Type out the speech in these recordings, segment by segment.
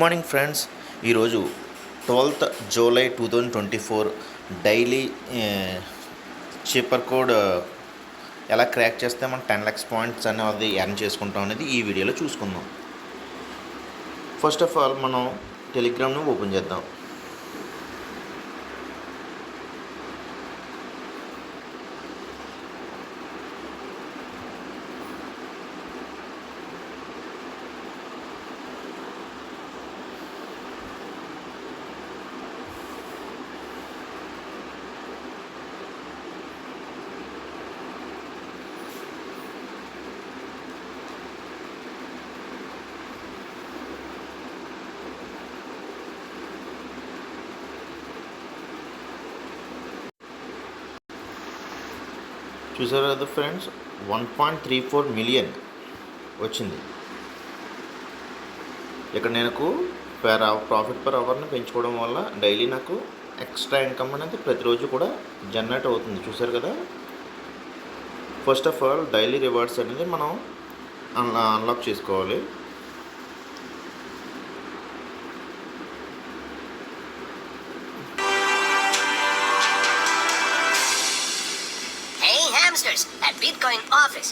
Morning friends. ఈరోజు 12th July 2024 daily cheaper code ఎలా crack చేస్తే మనం 10 lakhs పాయింట్స్ అనేది ఎర్న్ చేసుకుంటాం అనేది ఈ వీడియోలో చూసుకుందాం. ఫస్ట్ ఆఫ్ ఆల్ మనం టెలిగ్రామ్ని ఓపెన్ చేద్దాం. చూసారు కదా ఫ్రెండ్స్, 1.34 మిలియన్ వచ్చింది. ఇక్కడ నాకు ప్రాఫిట్ పర్ అవర్ని పెంచుకోవడం వల్ల డైలీ నాకు ఎక్స్ట్రా ఇన్కమ్ అనేది ప్రతిరోజు కూడా జనరేట్ అవుతుంది. చూసారు కదా. First of all daily rewards అనేది మనం అన్లాక్ చేసుకోవాలి. At Bitcoin office.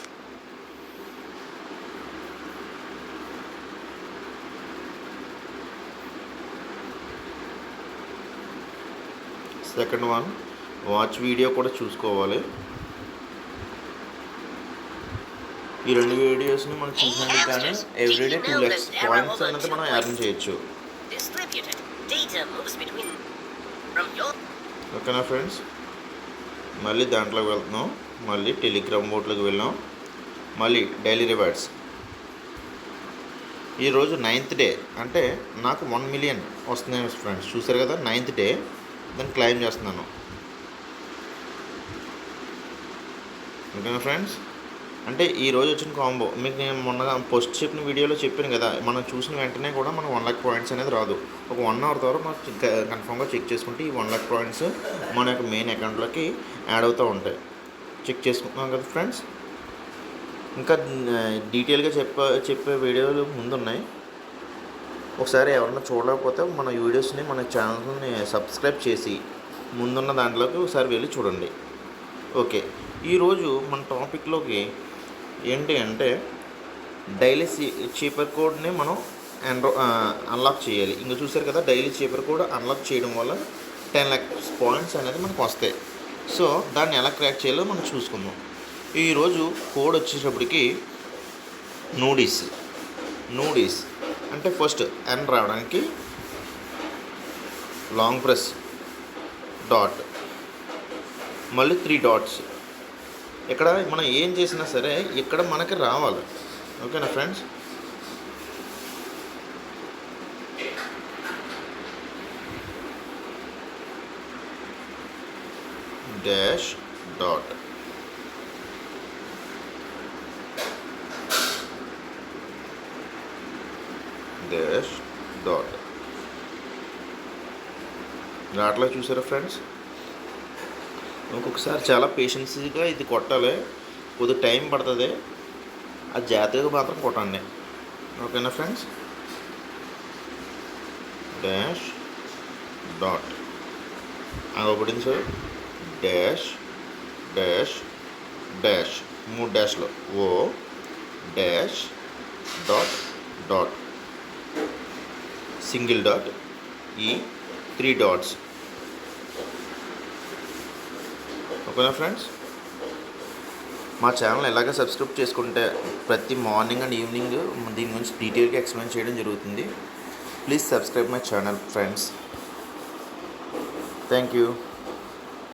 Second one, watch video కూడా చూసుకోవాలి. ఈ రెండు వీడియోస్ని మనం చూసినందుకు కానీ ఎవ్రీడే 2 lakhs పాయింట్స్ అనేది మనం ఎర్న్ చేయొచ్చు. ఓకేనా ఫ్రెండ్స్. మళ్ళీ దాంట్లోకి వెళ్తున్నాం, మళ్ళీ టెలిగ్రామ్ బోట్లోకి వెళ్ళాం, మళ్ళీ డైలీ రివార్డ్స్. ఈరోజు 9th డే, అంటే నాకు 1 మిలియన్ వస్తున్నాయి ఫ్రెండ్స్. చూసారు కదా, 9th డే దాన్ని క్లెయిమ్ చేస్తున్నాను. ఓకేనా ఫ్రెండ్స్. అంటే ఈరోజు వచ్చిన కాంబో మీకు నేను మొన్న పోస్ట్ చెప్పిన వీడియోలో చెప్పాను కదా, మనం చూసిన వెంటనే కూడా మనకు 1 lakh పాయింట్స్ అనేది రాదు. ఒక 1 hour తర్వాత మనం కన్ఫామ్గా చెక్ చేసుకుంటే ఈ 1 lakh పాయింట్స్ మన యొక్క మెయిన్ అకౌంట్లోకి యాడ్ అవుతూ ఉంటాయి. చెక్ చేసుకుంటున్నాం కదా ఫ్రెండ్స్. ఇంకా డీటెయిల్గా చెప్పే వీడియోలు ముందున్నాయి. ఒకసారి ఎవరన్నా చూడలేకపోతే మన వీడియోస్ని, మన ఛానల్ని సబ్స్క్రైబ్ చేసి ముందున్న దాంట్లోకి ఒకసారి వెళ్ళి చూడండి. ఓకే, ఈరోజు మన టాపిక్లోకి ఏంటి అంటే డైలీ చీపర్ కోడ్ని మనం అన్లాక్ చేయాలి. ఇంకా చూసారు కదా, డైలీ చీపర్ కోడ్ అన్లాక్ చేయడం వల్ల 10 lakhs పాయింట్స్ అనేది మనకు వస్తాయి. సో దాన్ని ఎలా క్రాక్ చేయాలో మనం చూసుకుందాం. ఈరోజు కోడ్ వచ్చేటప్పటికి నూడీస్ అంటే ఫస్ట్ ఎన్ రావడానికి లాంగ్ ప్రెస్ డాట్, మళ్ళీ 3 dots. ఇక్కడ మనం ఏం చేసినా సరే ఇక్కడ మనకి రావాలి. ఓకేనా friends. Dash dot, dash dot దాంట్లో చూసారా ఫ్రెండ్స్. ఇంకొకసారి చాలా పేషెన్స్గా ఇది కొట్టాలి, కొద్ది టైం పడుతుంది, అది జాగ్రత్తగా మాత్రం కొట్టండి. ఓకేనా ఫ్రెండ్స్. డాష్ డాట్ పడింది సార్. డాష్ డాష్ డాష్ 3 డాష్లో ఓ dash dot dot single dot ఈ 3 dots. ఓకేనా ఫ్రెండ్స్. మా ఛానల్ ఎలాగ సబ్స్క్రైబ్ చేసుకుంటే ప్రతి మార్నింగ్ అండ్ ఈవినింగ్ దీని గురించి డీటెయిల్గా ఎక్స్ప్లెయిన్ చేయడం జరుగుతుంది. Please subscribe my channel friends. Thank you.